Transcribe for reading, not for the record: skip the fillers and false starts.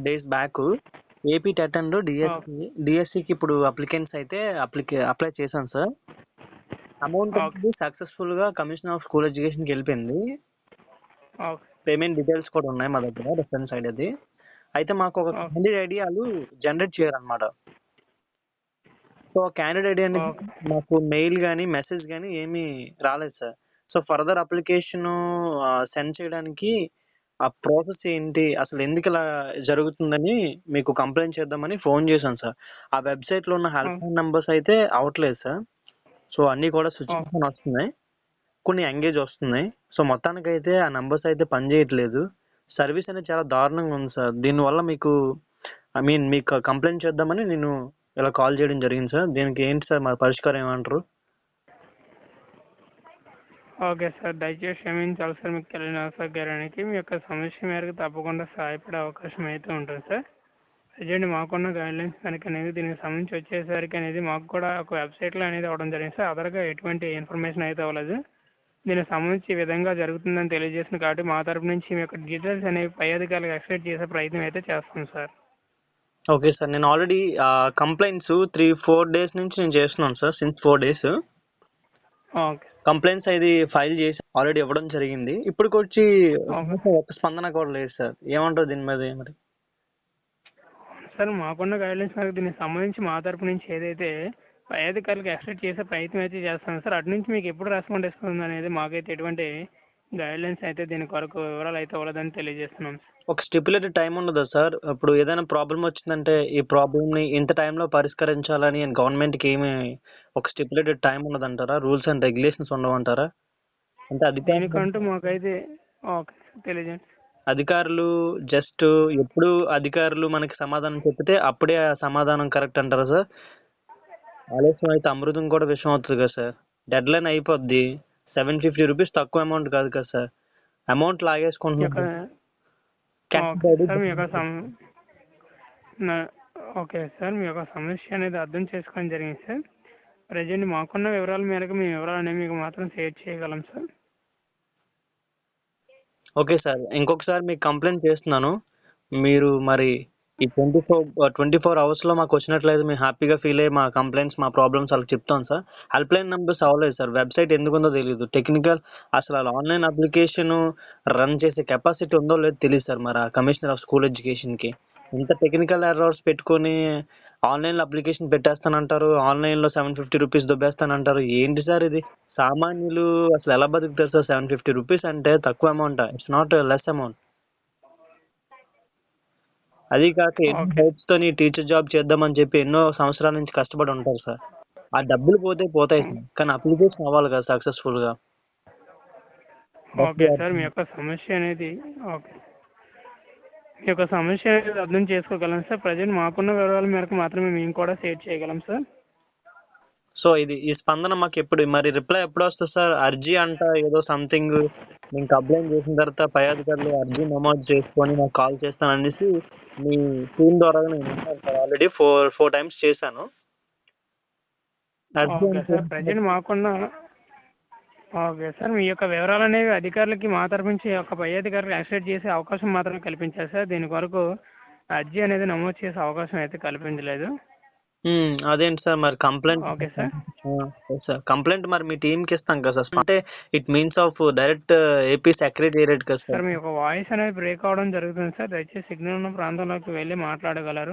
Days back AP TET and డిఎస్సికి ఇప్పుడు applicants అయితే అప్లై చేశాను సార్. అమౌంట్ అనేది సక్సెస్ఫుల్గా కమిషన్ ఆఫ్ స్కూల్ ఎడ్యుకేషన్కి వెళ్ళిపోయింది. పేమెంట్ డీటెయిల్స్ కూడా ఉన్నాయి మా దగ్గర, రిఫరెన్స్ సైడ్ అది. అయితే మాకు ఒక క్యాండిడేట్ ఐడి వాళ్ళు జనరేట్ చేయాలన్నమాట. సో క్యాండిడేట్ ఐడి అనేది మాకు మెయిల్ కానీ మెసేజ్ కానీ ఏమీ రాలేదు sir. So further application send చేయడానికి ఆ ప్రాసెస్ ఏంటి, అసలు ఎందుకు ఇలా జరుగుతుందని మీకు కంప్లైంట్ చేద్దామని ఫోన్ చేశాను సార్. ఆ వెబ్సైట్లో ఉన్న హెల్ప్ లైన్ నెంబర్స్ అయితే అవట్లేదు సార్. సో అన్నీ కూడా స్విచ్ ఆఫ్ అని వస్తున్నాయి, కొన్ని ఎంగేజ్ వస్తున్నాయి. సో మొత్తానికి అయితే ఆ నెంబర్స్ అయితే పనిచేయట్లేదు. సర్వీస్ అనేది చాలా దారుణంగా ఉంది సార్. దీనివల్ల మీకు కంప్లైంట్ చేద్దామని నేను ఇలా కాల్ చేయడం జరిగింది సార్. దీనికి ఏంటి సార్ మా పరిష్కారం ఏమంటారు? ఓకే సార్, దయచేసి క్షమించాలి సార్. మీకు కలిగిన అసౌకర్యానికి మీ యొక్క సమస్య మేరకు తప్పకుండా సహాయపడే అవకాశం అయితే ఉంటుంది సార్. ప్రజెంట్ మాకున్న గైడ్లైన్స్ కనుక అనేది దీనికి సంబంధించి వచ్చేసరికి అనేది మాకు కూడా ఒక వెబ్సైట్లో అనేది అవ్వడం జరిగింది సార్. అదర్గా ఎటువంటి ఇన్ఫర్మేషన్ అయితే అవ్వలేదు. దీనికి సంబంధించి ఈ విధంగా జరుగుతుందని తెలియజేసింది కాబట్టి మా తరపు నుంచి మీ యొక్క డీటెయిల్స్ అనేవి పై అధికారులకు ఎక్స్పెక్ట్ చేసే ప్రయత్నం అయితే చేస్తాం సార్. ఓకే సార్, నేను ఆల్రెడీ కంప్లైంట్స్ 3-4 డేస్ నుంచి నేను చేస్తున్నాను sir. Since 4 days okay, complaints అది ఫైల్ చేసి ఆల్రెడీ ఇవ్వడం జరిగింది. ఇప్పటికి వచ్చి ఒక స్పందన కూడా లేదు సార్. ఏమంటారు దీని మీద? మరి సార్ మాకున్న గైడ్లైన్స్ మేరకు దీనికి సంబంధించి మా తరపు నుంచి ఏదైతే పై అధికారులకు ఎక్స్పెక్ట్ చేసే ప్రయత్నం అయితే చేస్తాం సార్. అటు నుంచి మీకు ఎప్పుడు రెస్పాండ్ ఇస్తుంది అనేది మాకైతే ఎటువంటి గైడ్లైన్స్ అయితే దీని కొరకు వివరాలు అయితే ఇవ్వలేదని తెలియజేస్తున్నాం సార్. ఒక స్టిపులేటెడ్ టైం ఉండదా సార్? ఇప్పుడు ఏదైనా ప్రాబ్లం వచ్చిందంటే ఈ ప్రాబ్లమ్ని ఇంత టైంలో పరిష్కరించాలని గవర్నమెంట్కి ఏమి ఒక స్టిపులేటెడ్ టైం ఉండదంటారా? రూల్స్ అండ్ రెగ్యులేషన్స్ ఉండవంటారా? అంటే దీనికంటూ మాకైతే ఓకే తెలియజేయండి. అధికారులు జస్ట్ ఎప్పుడు అధికారులు మనకి సమాధానం చెప్తే అప్పుడే ఆ సమాధానం కరెక్ట్ అంటారా సార్? ఆలస్యం అయితే అమృతం కూడా విషయం అవుతుంది కదా సార్. డెడ్ లైన్ అయిపోద్ది. 750 రూపీస్ తక్కువ అమౌంట్ కాదు కదా సార్. అమౌంట్ లాగేసుకుంటున్నాం. ఓకే సార్, మీ యొక్క సమస్య అనేది అర్థం చేసుకోవడం జరిగింది సార్. ప్రజెంట్ మాకున్న వివరాల మేరకు మీ వివరాలు అనేవి మీకు మాత్రం షేర్ చేయగలం సార్. ఓకే సార్, ఇంకొకసారి మీకు కంప్లైంట్ చేస్తున్నాను. మీరు మరి ఈ 24 అవర్స్లో మాకు వచ్చినట్లయితే మేము హ్యాపీగా ఫీల్ అయ్యి మా కంప్లైంట్స్ మా ప్రాబ్లమ్స్ వాళ్ళకి చెప్తాం సార్. హెల్ప్ లైన్ నెంబర్స్ అవ్వలేదు సార్. వెబ్సైట్ ఎందుకుందో తెలియదు. టెక్నికల్ అసలు ఆన్లైన్ అప్లికేషన్ రన్ చేసే కెపాసిటీ ఉందో లేదో తెలియదు సార్. మరి ఆ కమిషనర్ ఆఫ్ స్కూల్ ఎడ్యుకేషన్కి ఇంత టెక్నికల్ ఎర్రర్స్ పెట్టుకొని ఆన్లైన్లో అప్లికేషన్ పెట్టేస్తానంటారు, ఆన్లైన్లో 750 రూపీస్ దొబ్బేస్తానంటారు. ఏంటి సార్ ఇది? సామాన్యులు అసలు ఎలా బతుకుతారు సార్? 750 రూపీస్ అంటే తక్కువ amount, it's not less amount. అది కాక ఎన్నో హోప్స్ తోని టీచర్ జాబ్ చేద్దామని చెప్పి ఎన్నో సంవత్సరాల నుంచి కష్టపడి ఉంటారు సార్. ఆ డబ్బులు పోతాయి సార్, కానీ అప్లికేషన్ అవ్వాలి కదా సక్సెస్ఫుల్ గా. ఓకే సార్, మీ యొక్క సమస్య అనేది అర్థం చేసుకోగలం సార్. ప్రజెంట్ మాకున్న వివరాల మేరకు మాత్రమే మేము కూడా షేర్ చేయగలం సార్. సో ఈ స్పందన మాకు ఎప్పుడు మరి రిప్లై ఎప్పుడు వస్తుంది సార్? అర్జీ అంట ఏదో సంథింగ్ నేను కంప్లైంట్ చేసిన తర్వాత పై అధికారులు అర్జీ నమోదు చేసుకొని నాకు కాల్ చేస్తాను అనేసి మీ టీం ద్వారా నేను సార్ ఆల్రెడీ 4 టైమ్స్ చేశాను. ప్రజెంట్ మాకున్న ఓకే సార్, మీ యొక్క వివరాలు అనేవి అధికారులకి మా తరపు నుంచి పై అధికారులకు యాక్సెప్ట్ చేసే అవకాశం మాత్రమే కల్పించారు సార్. దీని కొరకు అర్జీ అనేది నమోదు చేసే అవకాశం అయితే కల్పించలేదు. అదేంటి సార్ మరి కంప్లైంట్? ఓకే సార్, కంప్లైంట్ మరి మీ టీంకి ఇస్తాం కదా సార్. అంటే it means of direct AP secretariat కదా సార్. మీ యొక్క వాయిస్ అనేది బ్రేక్ అవడం జరుగుతుంది సార్. దయచేసి సిగ్నల్ ఉన్న ప్రాంతంలోకి వెళ్ళి మాట్లాడగలరు.